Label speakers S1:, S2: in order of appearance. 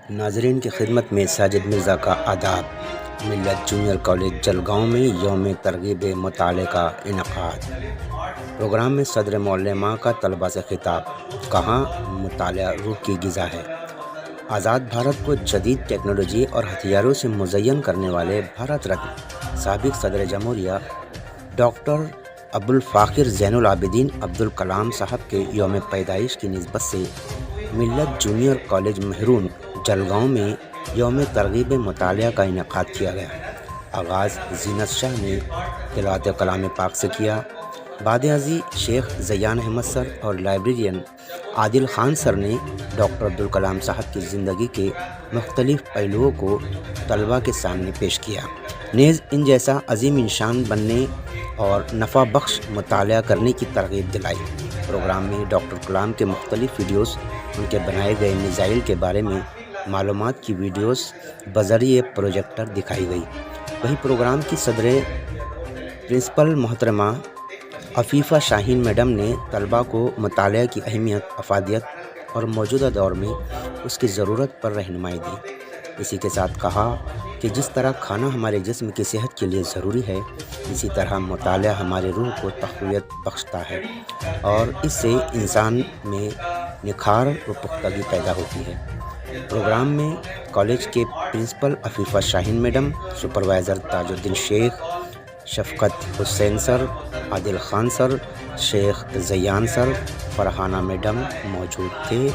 S1: ناظرین کی خدمت میں ساجد مرزا کا آداب۔ ملت جونیئر کالج جلگاؤں میں یوم ترغیب مطالعے کا انعقاد۔ پروگرام میں صدر معلمہ کا طلباء سے خطاب۔ کہاں مطالعہ روح کی غذا ہے۔ آزاد بھارت کو جدید ٹیکنالوجی اور ہتھیاروں سے مزین کرنے والے بھارت رتن سابق صدر جمہوریہ ڈاکٹر ابوالفاخر زین العابدین عبدالکلام صاحب کے یوم پیدائش کی نسبت سے ملت جونیئر کالج مہرون جلگاؤں میں یوم ترغیب مطالعہ کا انعقاد کیا گیا۔ آغاز زینت شاہ نے تلاوت کلام پاک سے کیا۔ بعد ازیں شیخ زیان احمد سر اور لائبریرین عادل خان سر نے ڈاکٹر عبدالکلام صاحب کی زندگی کے مختلف پہلوؤں کو طلباء کے سامنے پیش کیا، نیز ان جیسا عظیم انسان بننے اور نفع بخش مطالعہ کرنے کی ترغیب دلائی۔ پروگرام میں ڈاکٹر کلام کے مختلف ویڈیوز، ان کے بنائے گئے میزائل کے بارے میں معلومات کی ویڈیوز بذریعہ پروجیکٹر دکھائی گئی۔ وہیں پروگرام کی صدر پرنسپل محترمہ عفیفہ شاہین میڈم نے طلباء کو مطالعہ کی اہمیت، افادیت اور موجودہ دور میں اس کی ضرورت پر رہنمائی دی۔ اسی کے ساتھ کہا کہ جس طرح کھانا ہمارے جسم کی صحت کے لیے ضروری ہے، اسی طرح مطالعہ ہمارے روح کو تقویت بخشتا ہے اور اس سے انسان میں نکھار و پختگی پیدا ہوتی ہے۔ پروگرام میں کالج کے پرنسپل عفیفہ شاہین میڈم، سپروائزر تاج الدین شیخ، شفقت حسین سر، عادل خان سر، شیخ زیان سر، فرحانہ میڈم موجود تھے۔